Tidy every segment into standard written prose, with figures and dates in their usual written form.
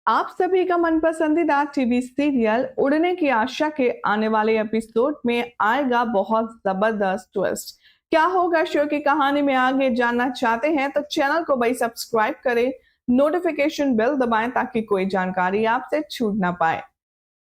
आप सभी का मनपसंदीदा टीवी सीरियल उड़ने की आशा के आने वाले एपिसोड में आएगा बहुत जबरदस्त ट्विस्ट। क्या होगा शो की कहानी में आगे जानना चाहते हैं तो चैनल को भाई सब्सक्राइब करें, नोटिफिकेशन बेल दबाएं ताकि कोई जानकारी आपसे छूट ना पाए।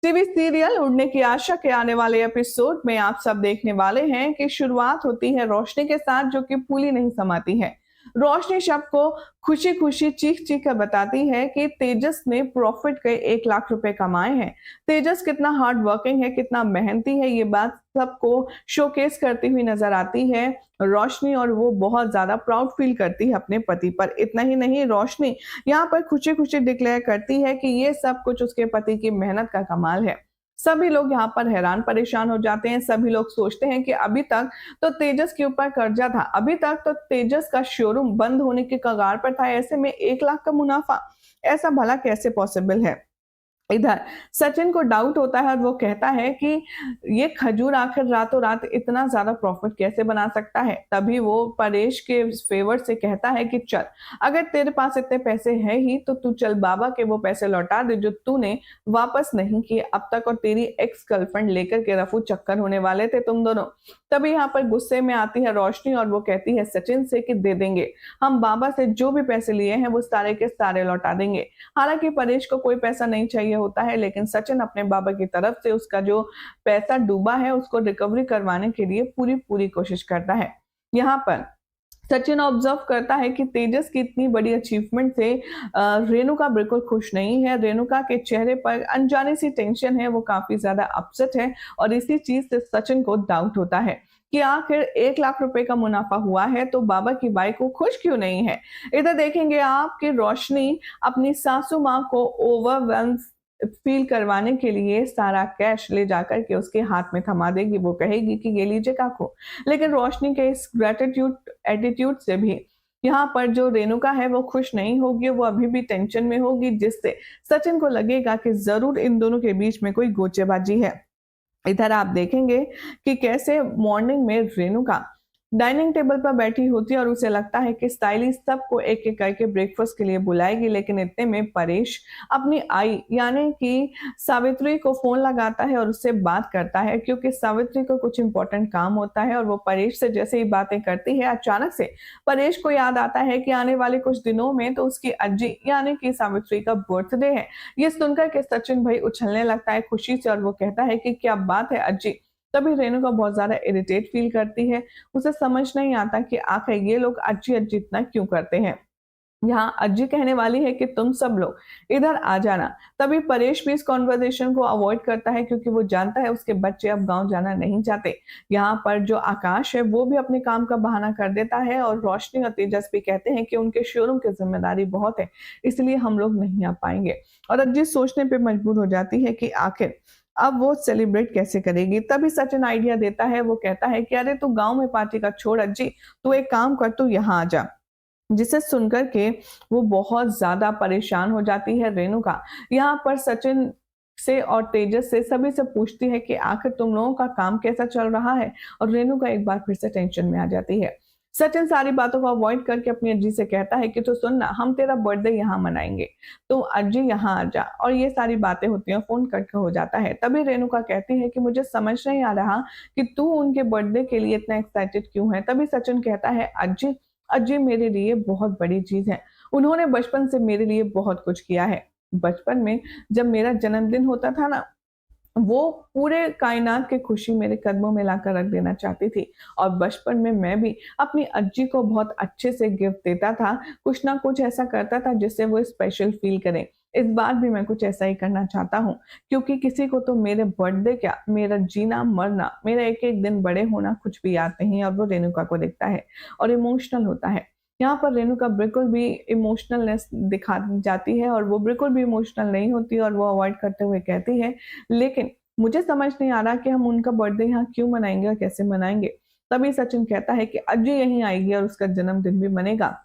टीवी सीरियल उड़ने की आशा के आने वाले एपिसोड में आप सब देखने वाले हैं कि शुरुआत होती है रोशनी के साथ जो कि फूली नहीं समाती है। रोशनी सबको खुशी खुशी चीख चीख कर बताती है कि तेजस ने प्रॉफिट के 1 लाख रुपए कमाए हैं। तेजस कितना हार्ड वर्किंग है, कितना मेहनती है, ये बात सबको शोकेस करती हुई नजर आती है रोशनी, और वो बहुत ज्यादा प्राउड फील करती है अपने पति पर। इतना ही नहीं, रोशनी यहाँ पर खुशी खुशी डिक्लेयर करती है कि ये सब कुछ उसके पति की मेहनत का कमाल है। सभी लोग यहाँ पर हैरान परेशान हो जाते हैं। सभी लोग सोचते हैं कि अभी तक तो तेजस के ऊपर कर्जा था, अभी तक तो तेजस का शोरूम बंद होने के कगार पर था, ऐसे में 1 लाख का मुनाफा ऐसा भला कैसे पॉसिबल है। इधर सचिन को डाउट होता है और वो कहता है कि ये खजूर आखिर रातों रात इतना ज्यादा प्रॉफिट कैसे बना सकता है। तभी वो परेश के फेवर से कहता है कि चल, अगर तेरे पास इतने पैसे हैं ही तो तू चल बाबा के वो पैसे लौटा दे जो तूने वापस नहीं किए अब तक, और तेरी एक्स गर्लफ्रेंड लेकर के रफू चक्कर होने वाले थे तुम दोनों। तभी यहाँ पर गुस्से में आती है रोशनी और वो कहती है सचिन से कि दे देंगे, हम बाबा से जो भी पैसे लिए हैं वो सारे के सारे लौटा देंगे। हालांकि परेश को कोई पैसा नहीं चाहिए होता है, लेकिन सचिन अपने बाबा की तरफ से उसका जो पैसा डूबा है उसको रिकवरी करवाने के लिए पूरी पूरी कोशिश करता है। यहाँ पर सचिन ऑब्जर्व करता है कि तेजस की इतनी बड़ी अचीवमेंट से रेणुका बिल्कुल खुश नहीं है। रेणुका के चेहरे पर अनजानी सी टेंशन है, वो काफी ज्यादा अपसेट है और इसी चीज से सचिन को डाउट होता है कि आखिर 1 लाख रुपए का मुनाफा हुआ है तो बाबा की बाई को खुश क्यों नहीं है। इधर देखेंगे आप कि रोशनी अपनी सासू माँ को ओवरवेल्म फील करवाने के लिए सारा कैश ले जाकर के उसके हाथ में थमा देगी। वो कहेगी कि ये लीजिए काकू। लेकिन रोशनी के इस ग्रेटिट्यूड एटीट्यूड से भी यहाँ पर जो रेणुका है वो खुश नहीं होगी, वो अभी भी टेंशन में होगी, जिससे सचिन को लगेगा कि जरूर इन दोनों के बीच में कोई गोचेबाजी है। इधर आप देखेंगे कि कैसे मॉर्निंग में रेणुका डाइनिंग टेबल पर बैठी होती है और उसे लगता है कि स्टाइलिस्ट सबको एक एक करके ब्रेकफास्ट के लिए बुलाएगी, लेकिन इतने में परेश अपनी आई यानी कि सावित्री को फोन लगाता है और उससे बात करता है, क्योंकि सावित्री को कुछ इंपॉर्टेंट काम होता है और वो परेश से जैसे ही बातें करती है अचानक से परेश को याद आता है कि आने वाले कुछ दिनों में तो उसकी अज्जी यानी कि सावित्री का बर्थडे है। ये सुनकर के सचिन भाई उछलने लगता है खुशी से और वो कहता है कि क्या बात है अज्जी। तभी रेणुका बहुत ज्यादा इरिटेट फील करती है। उसे समझ नहीं आता कि आखिर ये लोग अज्जी अज्जी इतना क्यों करते हैं। यहाँ अज्जी कहने वाली है कि तुम सब लोग इधर आ जाना। तभी परेश भी इस कॉन्वर्सेशन को अवॉइड करता है क्योंकि वो जानता है उसके बच्चे अब गांव जाना नहीं चाहते। यहाँ पर जो आकाश है वो भी अपने काम का बहाना कर देता है और रोशनी और तेजस भी कहते हैं कि उनके शोरूम की जिम्मेदारी बहुत है, इसलिए हम लोग नहीं आ पाएंगे। और अज्जी सोचने पे मजबूर हो जाती है कि आखिर अब वो सेलिब्रेट कैसे करेगी। तभी सचिन आइडिया देता है, वो कहता है कि अरे तू गांव में पार्टी का छोड़ अज्जी, तू एक काम कर, तू यहाँ आ जा। जिसे सुनकर के वो बहुत ज्यादा परेशान हो जाती है रेणुका। यहाँ पर सचिन से और तेजस से सभी से पूछती है कि आखिर तुम लोगों का काम कैसा चल रहा है, और रेणुका एक बार फिर से टेंशन में आ जाती है। सचिन सारी बातों को अवॉइड करके अपनी अज्जी से कहता है कि तो सुन ना, हम तेरा बर्थडे यहाँ मनाएंगे, तो अज्जी यहाँ आ जा। और ये सारी बातें होती हैं, फोन कट हो जाता है। तभी रेणुका कहती है कि मुझे समझ नहीं आ रहा कि तू उनके बर्थडे के लिए इतना एक्साइटेड क्यों है। तभी सचिन कहता है अज्जी, अजय मेरे लिए बहुत बड़ी चीज है। उन्होंने बचपन से मेरे लिए बहुत कुछ किया है। बचपन में जब मेरा जन्मदिन होता था ना, वो पूरे कायनात की खुशी मेरे कदमों में लाकर रख देना चाहती थी। और बचपन में मैं भी अपनी अज्जी को बहुत अच्छे से गिफ्ट देता था, कुछ ना कुछ ऐसा करता था जिससे वो स्पेशल फील करें। इस बार भी मैं कुछ ऐसा ही करना चाहता हूँ, क्योंकि किसी को तो मेरे बर्थडे क्या, मेरा जीना मरना, मेरा एक एक दिन बड़े होना कुछ भी याद नहीं। और वो रेणुका को देखता है और इमोशनल होता है। यहाँ पर रेणुका बिल्कुल भी इमोशनलनेस दिखा जाती है और वो बिल्कुल भी इमोशनल नहीं होती और वो अवॉइड करते हुए कहती है, लेकिन मुझे समझ नहीं आ रहा कि हम उनका बर्थडे यहाँ क्यों मनाएंगे और कैसे मनाएंगे। तभी सचिन कहता है कि अज्जी यहीं आएगी और उसका जन्मदिन भी मनेगा।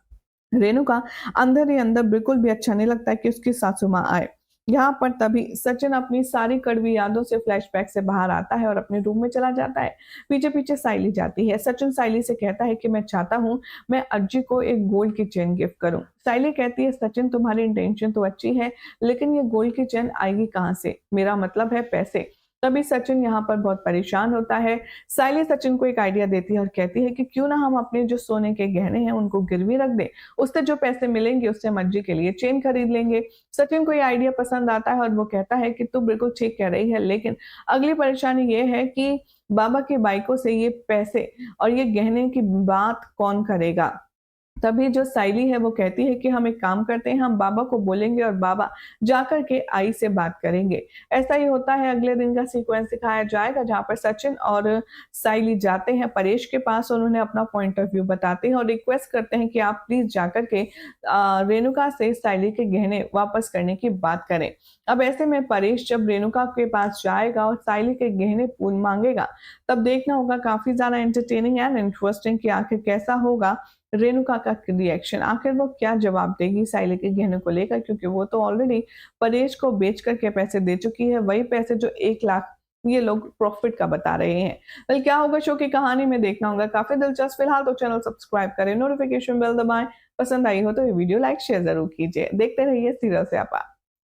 रेणुका अंदर ही अंदर बिल्कुल भी अच्छा नहीं लगता है कि उसकी सासू माँ आए। यहाँ पर तभी सचिन अपनी सारी कड़वी यादों से फ्लैशबैक से बाहर आता है और अपने रूम में चला जाता है। पीछे-पीछे साइली जाती है। सचिन साइली से कहता है कि मैं चाहता हूँ मैं अज्जी को एक गोल्ड की चेन गिफ्ट करूँ। साइली कहती है सचिन तुम्हारी इंटेंशन तो अच्छी है, लेकिन ये गोल्ड की चेन आएगी कहाँ से? मेरा मतलब है पैसे। तभी सचिन यहाँ पर बहुत परेशान होता है। साइली सचिन को एक आइडिया देती है और कहती है कि क्यों ना हम अपने जो सोने के गहने हैं उनको गिरवी रख दें। उससे जो पैसे मिलेंगे उससे हम अज्जी के लिए चेन खरीद लेंगे। सचिन को ये आइडिया पसंद आता है और वो कहता है कि तू बिल्कुल ठीक कह रही है, लेकिन अगली परेशानी ये है कि बाबा की बाइकों से ये पैसे और ये गहने की बात कौन करेगा? तभी जो साइली है वो कहती है कि हम एक काम करते हैं, हम बाबा को बोलेंगे और बाबा जाकर के आई से बात करेंगे। ऐसा ही होता है, अगले दिन का सीक्वेंस दिखाया जाएगा जहाँ पर सचिन और साइली जाते हैं परेश के पास और उन्हें अपना पॉइंट ऑफ व्यू बताते हैं और रिक्वेस्ट करते हैं कि आप प्लीज़ जाकर के रेणुका से साइली के गहने वापस करने की बात करें। अब ऐसे में परेश जब रेणुका के पास जाएगा और साइली के गहने माँगेगा, तब देखना होगा काफ़ी ज़्यादा एंटरटेनिंग एंड इंटरेस्टिंग कि आखिर कैसा होगा रेणुका का रिएक्शन। आखिर वो क्या जवाब देगी साइली के गहनों को लेकर, क्योंकि वो तो ऑलरेडी परेश को बेच कर के पैसे दे चुकी है, वही पैसे जो 1 लाख ये लोग प्रॉफिट का बता रहे हैं। कल क्या होगा शो की कहानी में देखना होगा, काफ़ी दिलचस्प। फिलहाल तो चैनल सब्सक्राइब करें, नोटिफिकेशन बेल दबाएँ। पसंद आई हो तो ये वीडियो लाइक शेयर ज़रूर कीजिए। देखते रहिए सीरियल स्यापा।